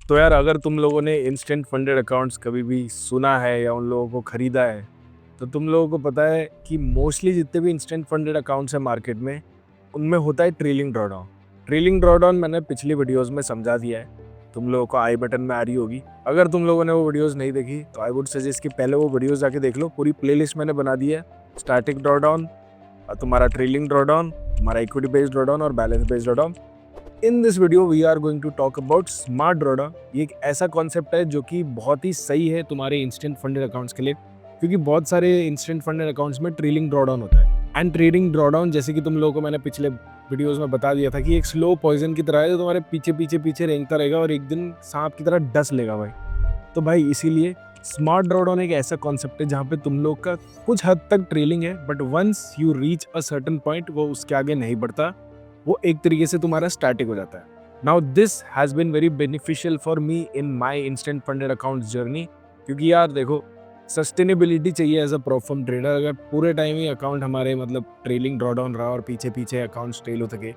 तो यार अगर तुम लोगों ने इंस्टेंट फंडेड अकाउंट्स कभी भी सुना है या उन लोगों को खरीदा है तो तुम लोगों को पता है कि मोस्टली जितने भी इंस्टेंट फंडेड अकाउंट्स हैं मार्केट में उनमें होता है ट्रेलिंग ड्रॉडाउन। ट्रेलिंग ड्रॉडाउन मैंने पिछली वीडियोस में समझा दिया है, तुम लोगों को आई बटन में आ रही होगी। अगर तुम लोगों ने वो वीडियोस नहीं देखी तो आई वुड सजेस्ट कि पहले वो वीडियोस जाके देख लो। पूरी प्लेलिस्ट मैंने बना दी है, स्टैटिक ड्रॉडाउन, तुम्हारा ट्रेलिंग ड्रॉडाउन, तुम्हारा इक्विटी बेस्ड ड्रॉडाउन और balance based drawdown. In this video we are going to talk about smart drawdown. ये एक ऐसा कॉन्सेप्ट है जो कि बहुत ही सही है तुम्हारे इंस्टेंट फंडेड अकाउंट्स के लिए, क्योंकि बहुत सारे इंस्टेंट फंडेड अकाउंट्स में ट्रेलिंग ड्रॉडाउन होता है। एंड ट्रेलिंग ड्रॉडाउन जैसे कि तुम लोगों को मैंने पिछले वीडियोस में बता दिया था कि एक स्लो पॉइजन की तरह है जो तुम्हारे पीछे पीछे पीछे रेंगता रहेगा और एक दिन सांप की तरह डस लेगा भाई। तो भाई इसीलिए स्मार्ट ड्रॉडाउन एक ऐसा कॉन्सेप्ट है जहाँ पे तुम लोग का कुछ हद तक ट्रेलिंग है, but once you reach a certain point वो उसके आगे नहीं बढ़ता, वो एक तरीके से तुम्हारा स्टैटिक हो जाता है। Now this has been very beneficial for me in my instant funded account journey, क्योंकि यार देखो सस्टेनेबिलिटी चाहिए एज अ प्रोफर्म ट्रेडर। अगर पूरे टाइम ही अकाउंट हमारे मतलब ट्रेलिंग ड्रॉडाउन रहा और पीछे पीछे अकाउंट ट्रेल हो सके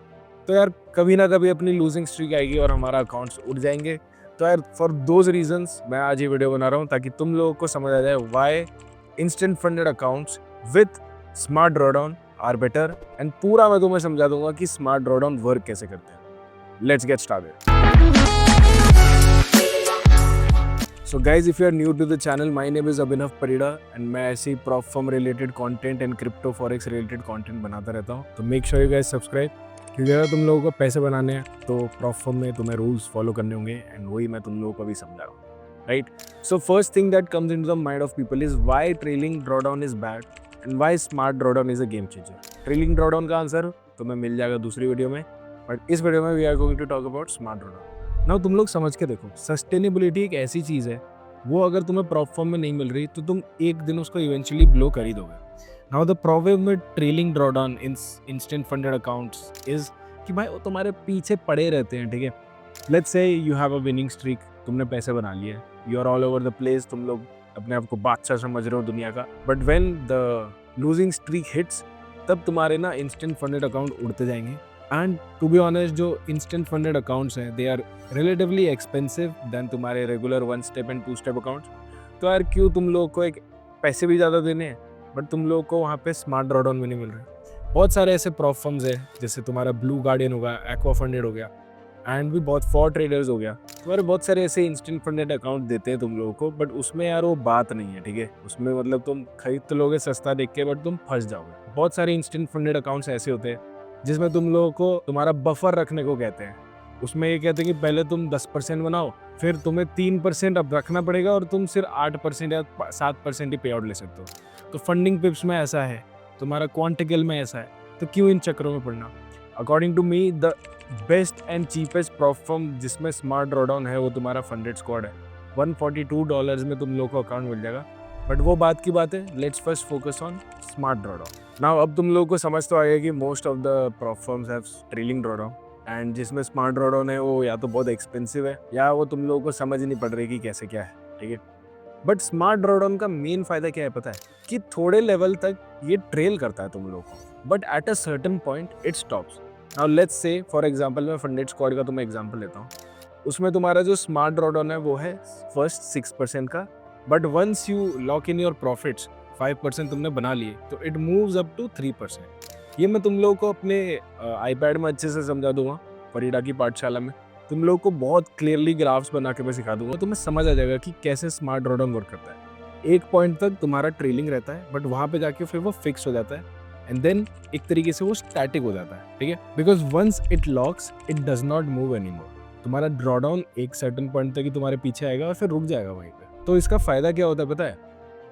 तो यार कभी ना कभी अपनी लूजिंग स्ट्रीक आएगी और हमारा अकाउंट्स उड़ जाएंगे। तो यार फॉर दोज रीजंस मैं आज ये वीडियो बना रहा हूँ ताकि तुम लोगों को समझ आ जाए why instant funded accounts with smart drawdown are better. And पूरा मैं तुम्हें समझा दूंगा कि स्मार्ट ड्रॉडाउन वर्क कैसे करते हैं। Let's get started. So guys, if you are new to the channel, my name is Abhinav Parida and मैं ऐसे ही prop firm related content and crypto forex related content बनाता रहता हूँ। तो make sure you guys subscribe, क्योंकि अगर तुम लोगों को पैसे बनाने हैं तो prop firm में तुम्हें rules follow करने होंगे एंड वही मैं तुम लोगों को भी समझा रहा हूँ, right? So first thing that comes into the mind of people is why trailing drawdown is bad and why smart drawdown is a game changer. Trailing drawdown का आंसर तुम्हें मिल जाएगा दूसरी वीडियो में, बट इस वीडियो में we are going to talk about smart drawdown. Now तुम लोग समझ के देखो, सस्टेनेबिलिटी एक ऐसी चीज़ है वो अगर तुम्हें प्रॉप फॉर्म में नहीं मिल रही तो तुम एक दिन उसको इवेंचुअली ब्लो कर ही दोगे। Now the problem with trailing drawdown in instant funded accounts is कि भाई वो तुम्हारे पीछे पड़े रहते हैं, ठीक है। Let's say you have a winning streak, तुमने पैसे बना लिए, you are all over the place, तुम लोग अपने आप को बादशाह समझ रहे हो दुनिया का, but when the losing streak hits तब तुम्हारे ना इंस्टेंट फंडेड अकाउंट उड़ते जाएंगे। एंड टू बी ऑनेस्ट जो इंस्टेंट फंडेड अकाउंट्स हैं they are relatively expensive than तुम्हारे regular 1 step and 2 step accounts. तो यार क्यों तुम लोग को एक पैसे भी ज़्यादा देने हैं बट तुम लोग को वहाँ पे स्मार्ट ड्रॉडाउन भी नहीं मिल रहे। बहुत सारे ऐसे प्रॉप फर्म्स है जैसे तुम्हारा ब्लू गार्डियन हो गया, एक्वा फंडेड हो गया एंड भी बहुत फॉर ट्रेडर्स हो गया। तुम्हारे बहुत सारे ऐसे इंस्टेंट फंडेड अकाउंट देते हैं तुम लोगों को, बट उसमें यार वो बात नहीं है, ठीक है। उसमें मतलब तुम खरीद तो लोगे सस्ता देख के बट तुम फंस जाओगे। बहुत सारे इंस्टेंट फंडेड अकाउंट्स ऐसे होते हैं जिसमें तुम लोगों को तुम्हारा बफर रखने को कहते हैं। उसमें ये कहते हैं कि पहले तुम 10% बनाओ, फिर तुम्हें 3% अब रखना पड़ेगा और तुम सिर्फ 8% या 7% ही पे आउट ले सकते हो। तो फंडिंग पिप्स में ऐसा है, तुम्हारा क्वांटिकल में ऐसा है, तो क्यों इन चक्करों में पड़ना। According to me the best and cheapest prop firm जिसमें स्मार्ट ड्रॉडाउन है वो तुम्हारा फंडेड स्क्वाड है। $142 में तुम लोग को अकाउंट मिल जाएगा, बट वो बात की बात है। Let's first focus on smart drawdown. Now अब तुम लोगों को समझ तो आएगा कि most of the prop firms have trailing drawdown and जिसमें स्मार्ट ड्रॉडाउन है वो या तो बहुत एक्सपेंसिव है या वो तुम लोगों को समझ ही नहीं पड़ रही कि कैसे क्या है, ठीक है। बट स्मार्ट ड्रॉडाउन का मेन फायदा क्या है पता है, कि थोड़े लेवल तक ये ट्रेल करता है तुम लोगों को, but at a certain point it stops. Now let's say for example मैं फंडेड स्क्वाड का तुम्हें एग्जांपल लेता हूँ। उसमें तुम्हारा जो स्मार्ट ड्रॉडाउन है वो है फर्स्ट 6% का, but once you lock in your profits 5% तुमने बना लिए तो इट मूव्स अप टू 3%। ये मैं तुम लोगों को अपने आईपैड में अच्छे से समझा दूंगा, परीडा की पाठशाला में तुम लोगों को बहुत क्लियरली ग्राफ्स बना के मैं सिखा दूंगा, तुम्हें समझ आ जाएगा कि कैसे स्मार्ट ड्रॉडाउन वर्क करता है। एक पॉइंट तक तुम्हारा ट्रेलिंग रहता है बट वहाँ पे जाके फिर वो फिक्स हो जाता है एंड देन एक तरीके से वो स्टैटिक हो जाता है, ठीक है। Because once it locks it does not move anymore. तुम्हारा ड्रॉडाउन एक सर्टेन पॉइंट तक ही तुम्हारे पीछे आएगा और फिर रुक जाएगा वहीं पे। तो इसका फायदा क्या होता है पता है,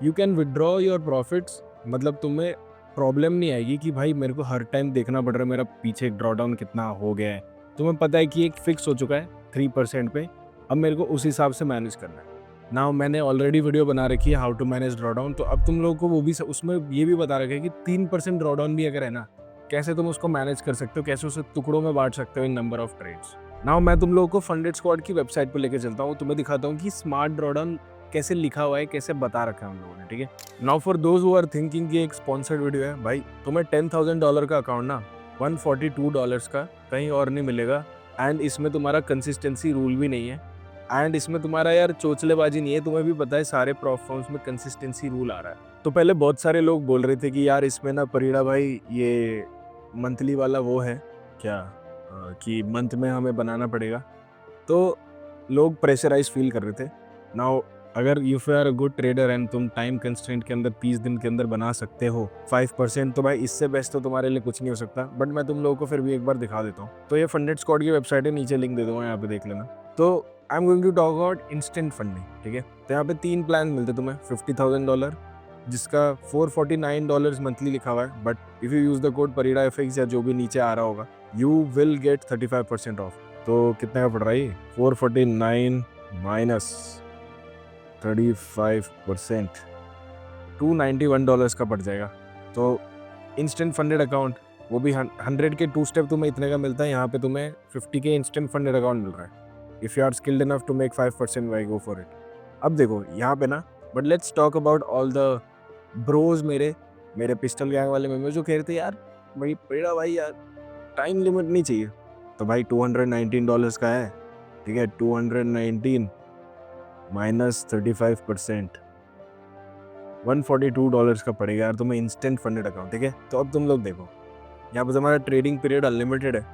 you can withdraw your profits, मतलब तुम्हें प्रॉब्लम नहीं आएगी कि भाई मेरे को हर टाइम देखना पड़ रहा है मेरा पीछे ड्रॉडाउन कितना हो गया है। तुम्हें पता है कि एक फिक्स हो चुका है 3% पे, अब मेरे को उस हिसाब से मैनेज करना है। नाउ मैंने ऑलरेडी वीडियो बना रखी है हाउ टू मैनेज ड्रॉडाउन, तो अब तुम लोगों को वो भी उसमें ये भी बता रखा है कि 3% ड्रॉडाउन भी अगर है ना, कैसे तुम उसको मैनेज कर सकते हो, कैसे उसे टुकड़ों में बांट सकते हो इन नंबर ऑफ ट्रेड्स। नाउ मैं तुम लोगों को फंडेड स्क्वाड की वेबसाइट पर लेके चलता हूँ, तुम्हें दिखाता हूँ कि स्मार्ट ड्रॉडाउन कैसे लिखा हुआ है, कैसे बता रखा है उन लोगों ने, ठीक है। Now for those who are thinking कि एक स्पॉन्सर्ड वीडियो है, भाई तुम्हें $10,000 का अकाउंट ना $142 का कहीं और नहीं मिलेगा एंड इसमें तुम्हारा कंसिस्टेंसी रूल भी नहीं है। एंड इसमें तुम्हारा यार चोचलेबाजी नहीं है, तुम्हें भी पता है सारे प्रॉप फॉर्म्स में कंसिस्टेंसी रूल आ रहा है। तो पहले बहुत सारे लोग बोल रहे थे कि यार इसमें ना परिड़ा भाई ये मंथली वाला वो है क्या कि मंथ में हमें बनाना पड़ेगा, तो लोग प्रेशराइज फील कर रहे थे। नाउ अगर you are a good trader and तुम टाइम कंस्ट्रेंट के अंदर 30 दिन के अंदर बना सकते हो 5%, तो भाई इससे बेस्ट तो तुम्हारे लिए कुछ नहीं हो सकता। बट मैं तुम लोगों को फिर भी एक बार दिखा देता हूँ। तो ये फंडेड स्क्वाड की वेबसाइट है, नीचे लिंक दे दूंगा, यहाँ पे देख लेना। तो I am going to talk about instant funding, ठीक है। तो यहाँ पे 3 प्लान मिलते तुम्हें $50,000 जिसका $449 मंथली लिखा हुआ है, but if you use the code Parida FX या जो भी नीचे आ रहा होगा, यू विल गेट 35% ऑफ। तो कितने का पड़ रहा है ये? 449 माइनस 35% $291 का पड़ जाएगा। तो इंस्टेंट फंडेड अकाउंट, वो भी 100 के 2 स्टेप तुम्हें इतने का मिलता है, यहाँ पे तुम्हें 50 के इंस्टेंट फंडेड अकाउंट मिल रहा है। If you are skilled enough to make 5%, why go for it. अब देखो यहाँ पे ना, but let's talk about all the bros, मेरे पिस्टल गैंग वाले मेंबर जो कह रहे थे यार भाई परिड़ा भाई यार टाइम लिमिट नहीं चाहिए। तो भाई $219 का है, ठीक है। 219 माइनस 35% $142 का पड़ेगा यार तुम्हें इंस्टेंट फंडेड अकाउंट, ठीक है। तो अब तुम लोग देखो, यहाँ पर तुम्हारा ट्रेडिंग पीरियड अनलिमिटेड है,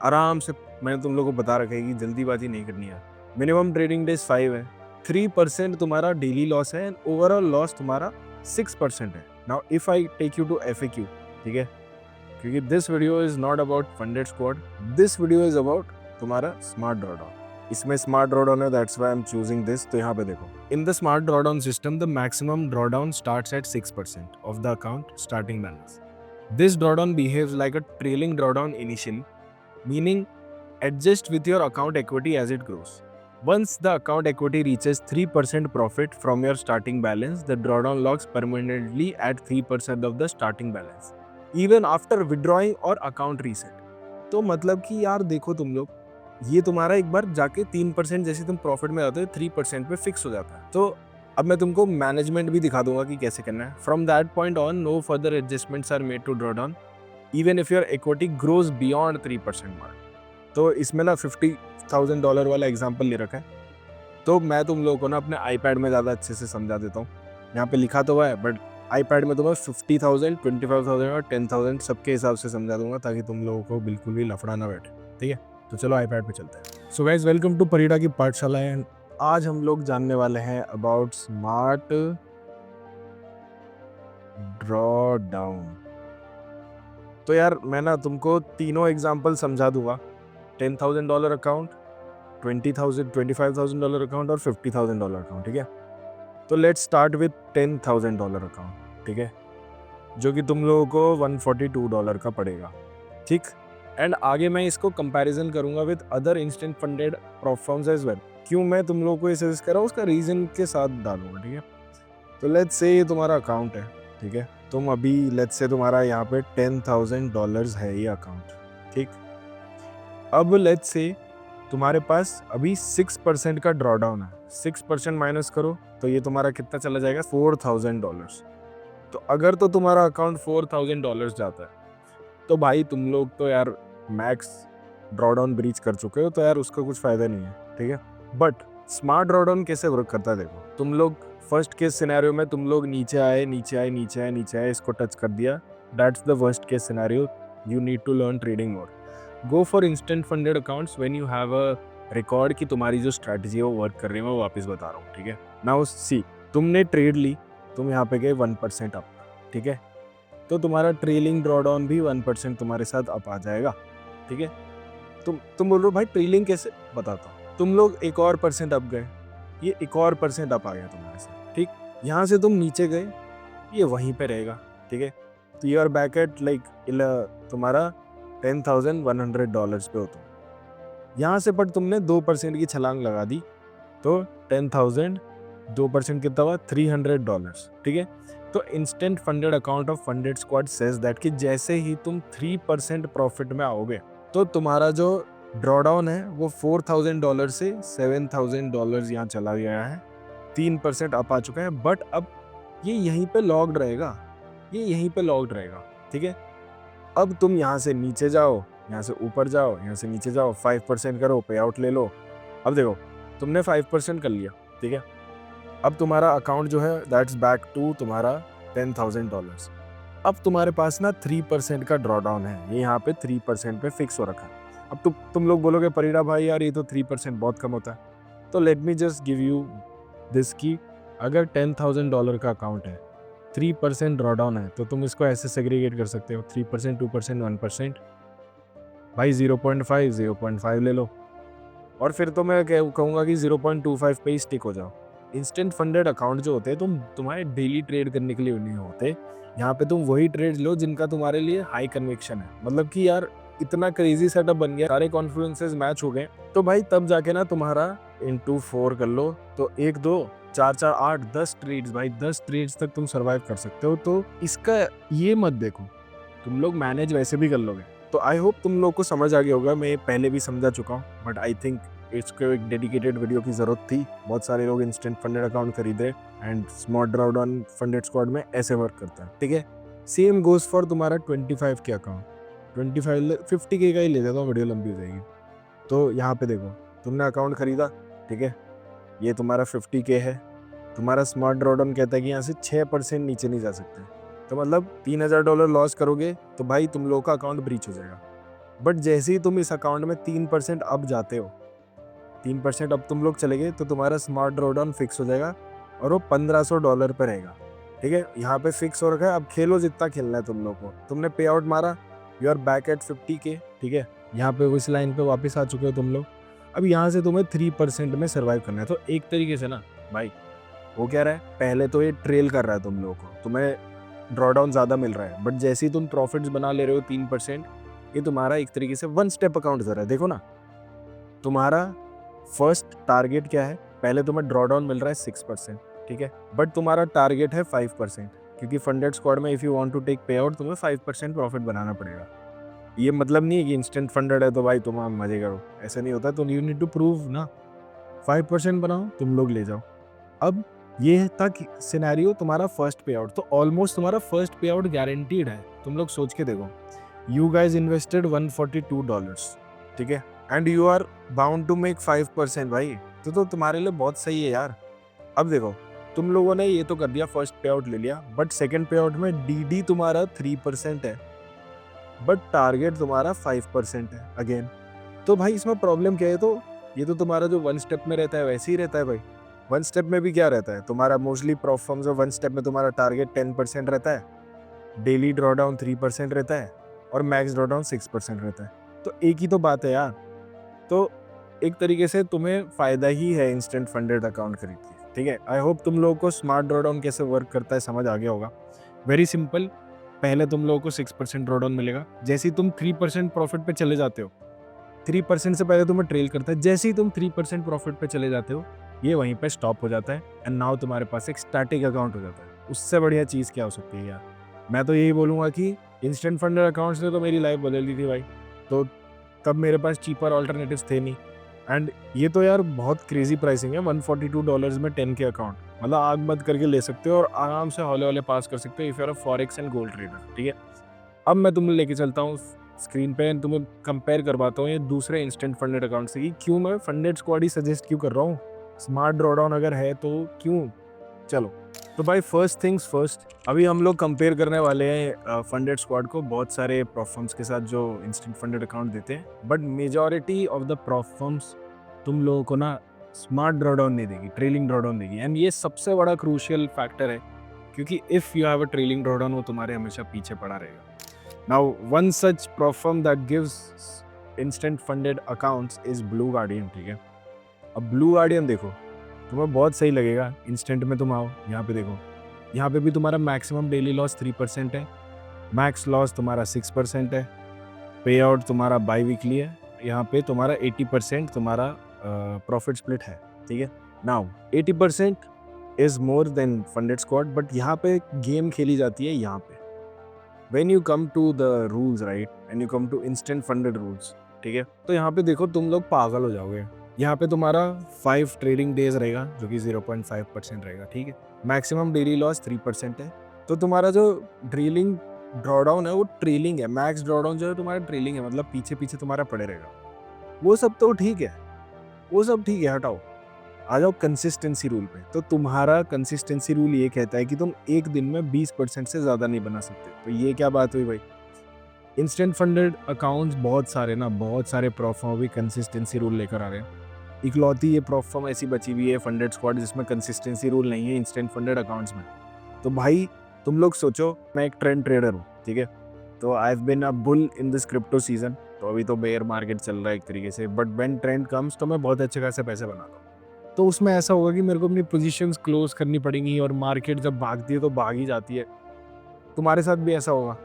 आराम से। मैंने तुम लोगों को बता रखा है कि जल्दीबाजी नहीं करनी है। मिनिमम ट्रेडिंग डेज 5 है, 3% तुम्हारा डेली लॉस है, एंड ओवरऑल लॉस तुम्हारा 6% है। Now if I take you to FAQ, ठीक है, क्योंकि this video is not about funded squad, this video is about तुम्हारा स्मार्ट ड्रॉडाउन। इसमें स्मार्ट ड्रॉडाउन है, that's why I am choosing this. तो यहाँ पे देखो, in the smart drawdown system the maximum drawdown starts at 6% of the account starting balance. This drawdown behaves like a trailing drawdown initially, meaning adjust with your account equity as it grows. Once the account equity reaches 3% profit from your starting balance, the drawdown locks permanently at 3% of the starting balance, even after withdrawing or account reset. तो मतलब कि यार देखो तुम लोग, ये तुम्हारा एक बार जाके 3% जैसे तुम प्रॉफिट में आते हो 3% पे फिक्स हो जाता है। तो अब मैं तुमको मैनेजमेंट भी दिखा दूंगा कि कैसे करना है। From that point on no further adjustments are made to drawdown even if your equity grows beyond 3% mark। तो इसमें ना $50,000 वाला एग्जाम्पल ले रखा है। तो मैं तुम लोगों को ना अपने iPad में ज़्यादा अच्छे से समझा देता हूँ। यहाँ पे लिखा तो हुआ है, बट iPad में तुम्हें 50,000, 25,000 और 10,000 सबके हिसाब से समझा दूंगा, ताकि तुम लोगों को बिल्कुल भी लफड़ा ना बैठे, ठीक है। तो चलो iPad पे चलते हैं। So guys, welcome to Parida की पाठशाला, एंड आज हम लोग जानने वाले हैं अबाउट स्मार्ट ड्रॉ डाउन। तो यार मैं ना तुमको तीनों एग्जाम्पल समझा दूंगा, $10,000 अकाउंट, $25,000 अकाउंट और $50,000 अकाउंट, ठीक है। तो लेट्स स्टार्ट विथ $10,000 अकाउंट, ठीक है, जो कि तुम लोगों को $142 का पड़ेगा, ठीक। एंड आगे मैं इसको कंपैरिजन करूंगा with other instant funded prop firms as well. क्यों मैं तुम लोगों को ये सजेस्ट कर रहा हूँ, उसका रीजन के साथ डालूंगा, ठीक है। तो लेट्स से ये तुम्हारा अकाउंट है, ठीक है। तुम अभी लेट्स से तुम्हारा यहाँ पे $10,000 है ये अकाउंट, ठीक। अब लेट्स से तुम्हारे पास अभी 6% का ड्रॉडाउन है, 6% माइनस करो तो ये तुम्हारा कितना चला जाएगा, $4,000। तो अगर तो तुम्हारा अकाउंट $4,000 जाता है, तो भाई तुम लोग तो यार मैक्स ड्रॉडाउन ब्रीच कर चुके हो, तो यार उसका कुछ फायदा नहीं है, ठीक है। बट स्मार्ट ड्रॉडाउन कैसे वर्क करता है देखो, तुम लोग फर्स्ट केस सिनेरियो में तुम लोग नीचे आए, इसको टच कर दिया, that's the worst case scenario. You need to learn trading more. Go for instant funded accounts when you have a record कि तुम्हारी जो स्ट्रैटेजी है वो वर्क कर रही है। मैं वापस बता रहा हूँ, ठीक है। नाउ सी, तुमने ट्रेड ली, तुम यहाँ पे गए 1% अप, ठीक है। तो तुम्हारा ट्रेलिंग ड्रॉडाउन भी 1% तुम्हारे साथ अप आ जाएगा, ठीक है। तुम बोल रहे हो भाई ट्रेलिंग कैसे, बताता हूँ। तुम लोग एक और % अप गए, ये एक और % अप आ गया तुम्हारे साथ, ठीक। यहाँ से तुम नीचे गए, ये वहीं पे रहेगा, ठीक है। तो you are back at like तुम्हारा $10,100 पे हो तुम। यहाँ से पर तुमने 2% की छलांग लगा दी, तो 10,000 2% कितना हुआ, $300, ठीक है। तो instant funded account of funded squad says that कि जैसे ही तुम 3% प्रॉफिट में आओगे, तो तुम्हारा जो ड्रॉडाउन है वो $4,000 से $7,000 यहाँ चला गया है, 3% अप आ चुका है। बट अब ये यहीं पे लॉक्ड रहेगा, ठीक है। अब तुम यहाँ से नीचे जाओ, यहाँ से ऊपर जाओ, यहाँ से नीचे जाओ, 5% करो, पे आउट ले लो। अब देखो तुमने 5% कर लिया, ठीक है। अब तुम्हारा अकाउंट जो है दैट्स बैक टू तुम्हारा $10,000। अब तुम्हारे पास ना 3% का ड्रॉ डाउन है, ये यहाँ पे 3% पे फिक्स हो रखा है। अब तुम लोग बोलोगे परिड़ा भाई यार ये तो 3% बहुत कम होता है। तो let me just give you this की अगर $10,000 का अकाउंट है, 3% ड्रॉ डाउन है, तो तुम इसको ऐसे सेग्रीगेट कर सकते हो 3%, 2%, 1%। भाई 0.5 0.5 ले लो, और फिर तो मैं कहूँगा कि 0.25 पे ही स्टिक हो जाओ। इंस्टेंट फंडेड अकाउंट जो होते हैं तुम्हारे डेली ट्रेड करने के लिए नहीं होते। यहाँ पे तुम वही ट्रेड लो जिनका तुम्हारे लिए हाई कन्विक्शन है, मतलब कि यार इतना क्रेजी सेटअप बन गया, सारे कॉन्फ्लुएंसेस मैच हो गए, तो भाई तब जाके ना तुम्हारा into 4 कर लो, तो 1 2 4 4 8 10 ट्रेड्स, भाई 10 ट्रेड्स तक तुम सरवाइव कर सकते हो। तो इसका ये मत देखो, तुम लोग मैनेज वैसे भी कर लोगे। तो आई होप तुम लोग को समझ आ गया होगा, मैं पहले भी समझा चुका हूँ, बट आई थिंक इसको एक डेडिकेटेड वीडियो की ज़रूरत थी। बहुत सारे लोग इंस्टेंट फंडेड अकाउंट खरीदे and smart drawdown funded squad में ऐसे वर्क करता है, ठीक है। सेम गोज फॉर तुम्हारा 25 के अकाउंट, 50K का ही ले देता हूँ, वीडियो लंबी हो जाएगी। तो यहाँ पे देखो, तुमने अकाउंट खरीदा, ठीक है, ये तुम्हारा 50K है, तुम्हारा स्मार्ट ड्रॉडाउन कहता है कि यहाँ से 6% नीचे नहीं जा सकते, तो मतलब $3,000 लॉस करोगे तो भाई तुम लोग का अकाउंट ब्रीच हो जाएगा। बट जैसे ही तुम इस अकाउंट में 3% अब जाते हो, 3% अब तुम लोग चले गए, तो तुम्हारा स्मार्ट ड्रॉडाउन फिक्स हो जाएगा और वो $1,500 पे रहेगा, ठीक है। यहाँ पे फिक्स हो रखा है, अब खेलो जितना खेलना है तुम लोग को। तुमने पे आउट मारा, you are back eight 50K, ठीक है। यहाँ पे उस लाइन पे वापस आ चुके हो तुम लोग। अब यहाँ से तुम्हें 3% में सर्वाइव करना है। तो एक तरीके से ना भाई, वो कह रहा है पहले तो ये ट्रेल कर रहा है तुम लोगों को, तुम्हें ड्रॉडाउन ज़्यादा मिल रहा है, बट जैसे ही तुम प्रॉफिट्स बना ले रहे हो 3%, ये तुम्हारा एक तरीके से 1 स्टेप अकाउंट जरा है। देखो ना, तुम्हारा फर्स्ट टारगेट क्या है, पहले तुम्हें ड्रॉडाउन मिल रहा है 6%, ठीक है, बट तुम्हारा टारगेट है 5%, क्योंकि फंडेड स्क्वाड में if you want to take payout तुम्हें 5% प्रॉफिट बनाना पड़ेगा। ये मतलब नहीं है कि इंस्टेंट फंडेड है तो भाई तुम मजे करो, ऐसा नहीं होता। तो यू नीड टू प्रूव ना, 5% बनाओ, तुम लोग ले जाओ। अब ये था कि सिनेरियो तुम्हारा फर्स्ट पे आउट, तो ऑलमोस्ट तुम्हारा फर्स्ट पे आउट गारंटीड है। तुम लोग सोच के देखो, यू गाइज इन्वेस्टेड $142, ठीक है, and you are bound to make 5% भाई, तो तुम्हारे लिए बहुत सही है यार। अब देखो, तुम लोगों ने ये तो कर दिया, फर्स्ट पे आउट ले लिया, बट सेकंड पे आउट में डीडी तुम्हारा 3% है, बट टारगेट तुम्हारा 5% है अगेन। तो भाई इसमें प्रॉब्लम क्या है, तो ये तो तुम्हारा जो 1 स्टेप में रहता है वैसे ही रहता है भाई। 1 स्टेप में भी क्या रहता है तुम्हारा, मोस्टली परफॉर्म्स ऑफ 1 स्टेप में तुम्हारा टारगेट 10% रहता है, डेली ड्रॉडाउन 3% रहता है, और मैक्स ड्रॉडाउन 6% रहता है। तो एक ही तो बात है यार। तो एक तरीके से तुम्हें फ़ायदा ही है इंस्टेंट फंडेड अकाउंट खरीद के, ठीक है। आई होप तुम लोगों को स्मार्ट ड्रॉडाउन कैसे वर्क करता है समझ आ गया होगा। वेरी सिंपल, पहले तुम लोगों को 6% ड्रॉडाउन मिलेगा, जैसे ही तुम 3% प्रॉफिट पे चले जाते हो, 3% से पहले तुम्हें ट्रेल करता है, जैसे ही तुम 3% प्रॉफिट पे चले जाते हो, ये वहीं पे स्टॉप हो जाता है, एंड नाउ तुम्हारे पास एक स्टैटिक अकाउंट हो जाता है। उससे बढ़िया चीज़ क्या हो सकती है यार। मैं तो यही बोलूँगा कि इंस्टेंट फंडेड अकाउंट्स ने तो मेरी लाइफ बदल दी थी भाई, तो तब मेरे पास चीपर ऑल्टरनेटिव्स थे नहीं। एंड ये तो यार बहुत क्रेजी प्राइसिंग है, $142 में 10 के अकाउंट, मतलब आग बंद करके ले सकते हो और आराम से हौले हौले पास कर सकते हो if you are a forex and gold trader, ठीक है। अब मैं तुम्हें लेके चलता हूँ स्क्रीन पे, तुम्हें कंपेयर करवाता हूँ ये दूसरे इंस्टेंट फंडेड अकाउंट से कि क्यों मैं फंडेड स्क्वाड ही सजेस्ट क्यों कर रहा हूँ, स्मार्ट ड्रॉडाउन अगर है तो क्यों। चलो, तो भाई फर्स्ट थिंग्स फर्स्ट, अभी हम लोग कंपेयर करने वाले हैं फंडेड स्क्वाड को बहुत सारे प्रोफर्म्स के साथ जो इंस्टेंट फंडेड अकाउंट देते हैं, बट मेजॉरिटी ऑफ द प्रोफर्म्स तुम लोगों को ना स्मार्ट ड्रॉडाउन नहीं देगी, ट्रेलिंग ड्रॉडाउन देगी। एंड ये सबसे बड़ा क्रूशियल फैक्टर है, क्योंकि if you have a trailing drawdown वो तुम्हारे हमेशा पीछे पड़ा रहेगा। Now one such prop firm that gives instant funded accounts is Blue Guardian, ठीक है। अब ब्लू गार्डियन देखो, तुम्हें बहुत सही लगेगा। इंस्टेंट में तुम आओ, यहाँ पे देखो, यहाँ पे भी तुम्हारा मैक्सिमम डेली लॉस 3% है, मैक्स लॉस तुम्हारा 6% है, पे आउट तुम्हारा बाई वीकली है, यहाँ पे तुम्हारा 80% तुम्हारा प्रॉफिट स्प्लिट है, ठीक है। Now 80% is more than funded squad, but यहाँ पे गेम खेली जाती है यहाँ पे when you come to the rules, right, and you come to instant funded rules, ठीक है। तो यहाँ पे देखो तुम लोग पागल हो जाओगे। यहाँ पे तुम्हारा 5 ट्रेडिंग डेज रहेगा जो कि 0.5% रहेगा, ठीक है। मैक्सिमम डेली लॉस 3% है, तो तुम्हारा जो ड्रीलिंग ड्रॉडाउन है वो ट्रेलिंग है, मैक्स ड्रॉडाउन जो है तुम्हारा ट्रेलिंग है, मतलब पीछे पीछे तुम्हारा पड़े रहेगा। वो सब तो ठीक है, वो सब ठीक है, हटाओ। आ जाओ कंसिस्टेंसी रूल पे। तो तुम्हारा कंसिस्टेंसी रूल ये कहता है कि तुम एक दिन में 20% से ज़्यादा नहीं बना सकते। तो ये क्या बात हुई भाई? इंस्टेंट फंडेड अकाउंट्स बहुत सारे ना, बहुत सारे प्रॉप फर्म भी कंसिस्टेंसी रूल लेकर आ रहे हैं। इकलौती ये प्रॉप फर्म ऐसी बची हुई है फंडेड स्क्वाड जिसमें कंसिस्टेंसी रूल नहीं है इंस्टेंट फंडेड अकाउंट्स में। तो भाई तुम लोग सोचो, मैं एक ट्रेंड ट्रेडर हूँ, ठीक है? तो I have been a bull in this crypto season. तो अभी तो बेयर मार्केट चल रहा है एक तरीके से, बट व्हेन ट्रेंड कम्स तो मैं बहुत अच्छे खासे पैसे बनाता हूँ। तो उसमें ऐसा होगा कि मेरे को अपनी पोजीशंस क्लोज करनी पड़ेंगी और मार्केट जब भागती है तो भाग ही जाती है। तुम्हारे साथ भी ऐसा होगा,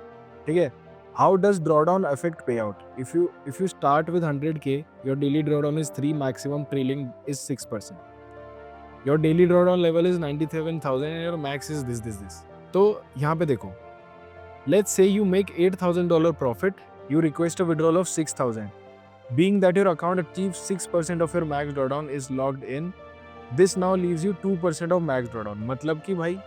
ठीक है? हाउ डज ड्रॉडाउन अफेक्ट पे out? If you start with 100K, your daily drawdown is 3, maximum trailing is 6%। Your daily drawdown level is 97,000 and your max is this. तो यहाँ पे देखो, let's say you make $8,000 profit, you request a withdrawal of 6,000. Being that your account achieves 6% of your max drawdown is logged in, this now leaves you 2% of max drawdown. मतलब कि भाई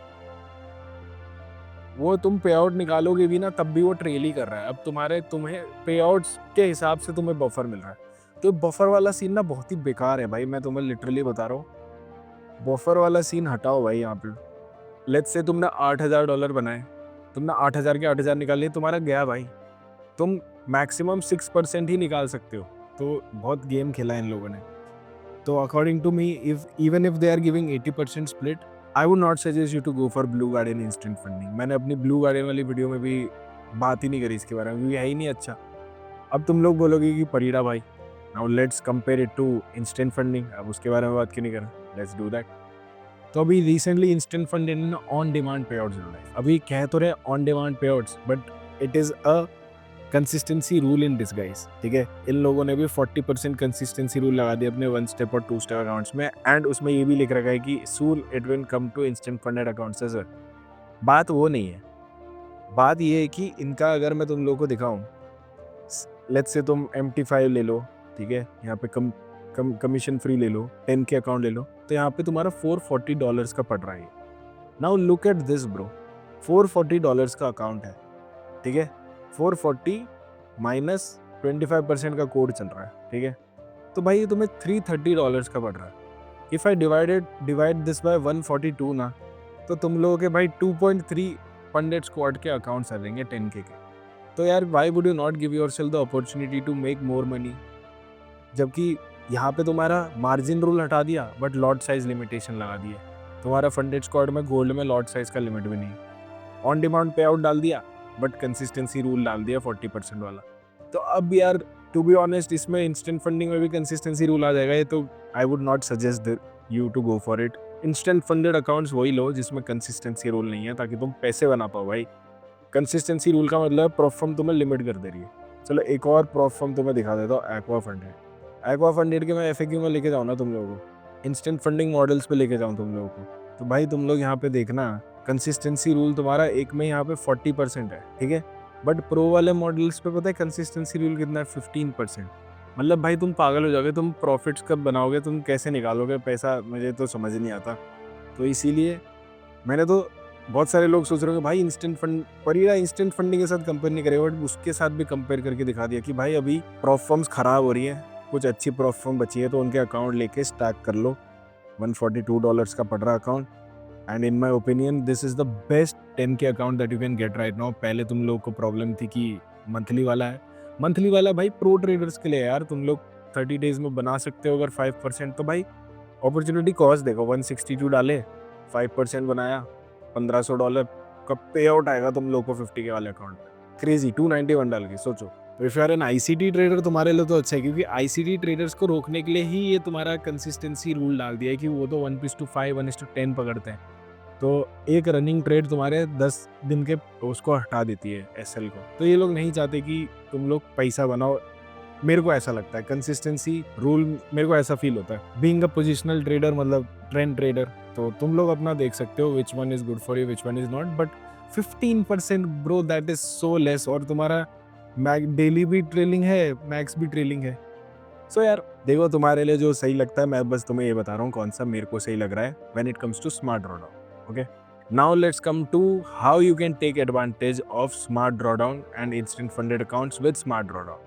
वो तुम पे आउट निकालोगे भी ना तब भी वो ट्रेल ही कर रहा है। अब तुम्हें पे आउट्स के हिसाब से तुम्हें बफर मिल रहा है। तो बफर वाला सीन ना बहुत ही बेकार है भाई, मैं तुम्हें लिटरली बता रहा हूँ। बफर वाला सीन हटाओ भाई यहाँ पे। लेट्स से तुमने $8,000 बनाए, तुमने 8,000 के 8,000 निकाल लिए, तुम्हारा गया भाई। तुम मैक्सिमम 6% ही निकाल सकते हो। तो बहुत गेम खेला है इन लोगों ने। तो according to me, even if they are giving 80% split, I would not suggest you to go for blue garden instant funding. मैंने अपनी ब्लू गार्डन वाली वीडियो में भी बात ही नहीं करी इसके बारे में, क्योंकि है ही नहीं अच्छा। अब तुम लोग बोलोगे कि परीड़ा भाई, now let's compare it to instant funding, अब उसके बारे में बात क्यों नहीं करें? Let's do that. तो अभी रिसेंटली इंस्टेंट फंडिंग ने ऑन डिमांड पे आउट्स लगाए। अभी कह तो रहे on demand payouts, but it is a consistency rule in disguise, ठीक है? इन लोगों ने भी 40% कंसिस्टेंसी रूल लगा दिया अपने 1 स्टेप और 2 स्टेप अकाउंट्स में, एंड उसमें ये भी लिख रखा है कि soon it will come to instant funded accounts as well. बात वो नहीं है, बात ये है कि इनका अगर मैं तुम लोगों को दिखाऊं, लेट्स से तुम MT5 ले लो, ठीक है? यहाँ पे कमीशन फ्री ले लो, 10 के अकाउंट ले लो, तो यहाँ पे तुम्हारा $440 का पड़ रहा है। Now look at this bro, $440 का अकाउंट है, ठीक है? 440 माइनस 25% का कोड चल रहा है, ठीक है? तो भाई तुम्हें $330 का पड़ रहा है। If I divide this by 142 ना, तो तुम लोगों के भाई 2.3 फंडेड स्क्वाड के अकाउंट्स आ जाएंगे 10K के। तो यार why would you not give yourself the opportunity to make more money? जबकि यहाँ पे तुम्हारा मार्जिन रूल हटा दिया बट लॉट साइज लिमिटेशन लगा दिए। तुम्हारा फंडेड स्क्वाड में गोल्ड में लॉट साइज का लिमिट भी नहीं। ऑन डिमांड पे आउट डाल दिया बट कंसिस्टेंसी रूल डाल दिया 40% वाला। तो अब यार टू बी ऑनेस्ट, इसमें इंस्टेंट फंडिंग में भी कंसिस्टेंसी रूल आ जाएगा, ये तो I would not suggest you to go for it. Instant funded accounts वही लो जिसमें कंसिस्टेंसी रूल नहीं है, ताकि तुम पैसे बना पाओ भाई। कंसिस्टेंसी रूल का मतलब प्रॉप फर्म तुम्हें लिमिट कर दे रही है। चलो एक और प्रॉप फर्म तुम्हें दिखा देता हूँ, एक्वा फंडेड। एक्वा फंडेड के मैं FAQ में लेके जाऊँ ना तुम लोगों को, इंस्टेंट फंडिंग मॉडल्स पे लेके जाऊँ तुम लोगों को, तो भाई तुम लोग यहाँ पे देखना, कंसिस्टेंसी रूल तुम्हारा एक में यहाँ पे 40% है, ठीक है? बट प्रो वाले मॉडल्स पे पता है कंसिस्टेंसी रूल कितना है? 15%। मतलब भाई तुम पागल हो जाओगे, तुम प्रॉफिट्स कब बनाओगे, तुम कैसे निकालोगे पैसा, मुझे तो समझ नहीं आता। तो इसीलिए मैंने तो, बहुत सारे लोग सोच रहे हो भाई इंस्टेंट फंड परीड़ा इंस्टेंट फंडिंग के साथ कंपेयर नहीं करेगा, बट उसके साथ भी कंपेयर करके दिखा दिया कि भाई अभी प्रॉप फर्म्स खराब हो रही है, कुछ अच्छी प्रॉप फर्म बची है तो उनके अकाउंट लेके स्टैक कर लो। $142 का पड़ रहा account, and in my opinion this is the best 10K account that you can get right now. पहले तुम लोग को प्रॉब्लम थी कि मंथली वाला है, मंथली वाला भाई प्रो ट्रेडर्स के लिए यार, तुम लोग 30 डेज में बना सकते हो अगर 5%, तो भाई अपॉर्चुनिटी कॉस्ट देखो, 162 डाले, 5% बनाया, $1,500 का पे आउट आएगा तुम लोग को 50K वाले अकाउंट में। क्रेजी, 291 डाल के सोचो। तो if you are an ICT trader तुम्हारे लिए तो अच्छा है, क्योंकि ICT ट्रेडर्स को रोकने के लिए ही ये तुम्हारा कंसिस्टेंसी रूल डाल दिया है कि वो तो 1:5, 1:10 पकड़ते हैं। तो एक रनिंग ट्रेड तुम्हारे 10 दिन के उसको हटा देती है SL को। तो ये लोग नहीं चाहते कि तुम लोग पैसा बनाओ, मेरे को ऐसा लगता है। कंसिस्टेंसी रूल मेरे को ऐसा फील होता है, बीइंग अ पोजिशनल ट्रेडर, मतलब ट्रेंड ट्रेडर। तो तुम लोग अपना देख सकते हो which one is good for you, which one is not, but 15% bro that is so less. और तुम्हारा डेली भी ट्रेलिंग है, मैक्स भी ट्रेलिंग है। सो यार देखो तुम्हारे लिए जो सही लगता है, मैं बस तुम्हें ये बता रहा हूँ कौन सा मेरे को सही लग रहा है when it comes to smart drawdown. Okay, now let's come to how you can take advantage of smart drawdown and instant funded accounts with smart drawdown.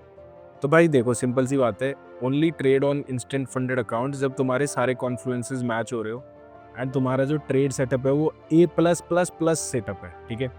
तो भाई देखो सिंपल सी बात है, only trade on instant funded accounts जब तुम्हारे सारे कॉन्फ्लुएंसेस match हो रहे हो एंड तुम्हारा जो ट्रेड सेटअप है वो A+++ सेटअप है, ठीक है।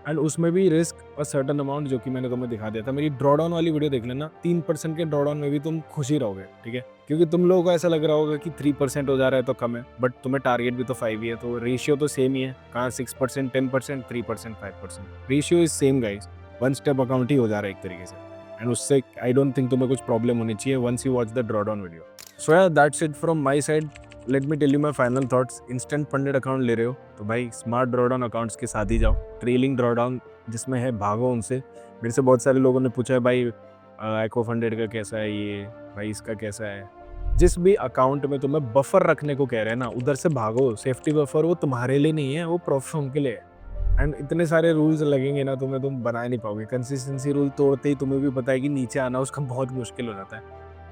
एंड उसमें भी रिस्क और सर्टन अमाउंट जो कि मैंने तुम्हें दिखा दिया था, मेरी ड्रॉडाउन वाली वीडियो देख लेना। 3% के ड्रॉडाउन में भी तुम खुश ही रहोगे, ठीक है, क्योंकि तुम लोगों को ऐसा लग रहा होगा कि 3% हो जा रहा है तो कम है, बट तुम्हें टारगेट भी तो 5 ही है, तो रेशियो तो सेम ही है। कहाँ 6%, 10%, 3%, 5%, ratio is same guys. One step account ही हो जा रहा है एक तरीके से, एंड उससे आई डोंट थिंक तुम्हें कुछ प्रॉब्लम होनी चाहिए once you watch the drawdown video. So यार that's it from my side. Let me tell you my final thoughts. Instant funded account ले रहे हो तो भाई स्मार्ट ड्रॉडाउन अकाउंट्स के साथ ही जाओ। ट्रेलिंग ड्रॉडाउन जिसमें है भागो उनसे। मेरे से बहुत सारे लोगों ने पूछा है भाई एको फंडेड का कैसा है, ये भाई इसका कैसा है। जिस भी अकाउंट में तुम्हें बफर रखने को कह रहे हैं ना, उधर से भागो। सेफ्टी बफर वो तुम्हारे लिए नहीं है, वो प्रोफेशनल के लिए है। एंड इतने सारे रूल्स लगेंगे ना तुम्हें, तुम बना नहीं पाओगे। कंसिस्टेंसी रूल तोड़ते ही तुम्हें भी पता है कि नीचे आना उसका बहुत मुश्किल हो जाता है।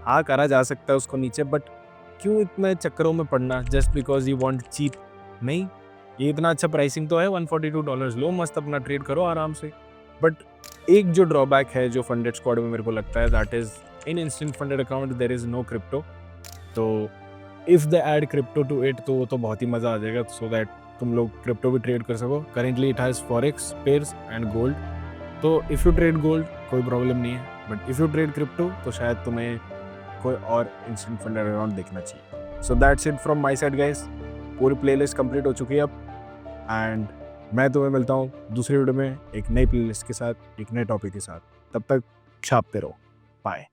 हाँ करा जा सकता है उसको नीचे, बट क्यों इतने चक्करों में पड़ना just because you want cheap. नहीं, ये इतना अच्छा प्राइसिंग तो है, $142 लो, मस्त अपना ट्रेड करो आराम से। बट एक जो ड्रॉबैक है जो फंडेड स्क्वाड में मेरे को लगता है, that is in instant funded account there is no crypto. तो if they add crypto to it तो वो तो बहुत ही मज़ा आ जाएगा, सो दैट तुम लोग क्रिप्टो भी ट्रेड कर सको। Currently it has forex pairs and gold. तो इफ़ यू ट्रेड गोल्ड कोई प्रॉब्लम नहीं है, but if you trade crypto तो शायद तुम्हें कोई और इंस्टेंट फंडेड अकाउंट देखना चाहिए। So that's it from my side guys. पूरी प्लेलिस्ट कंप्लीट हो चुकी है अब, एंड मैं तुम्हें मिलता हूँ दूसरी वीडियो में एक नई प्लेलिस्ट के साथ, एक नए टॉपिक के साथ। तब तक छापते रहो। बाय।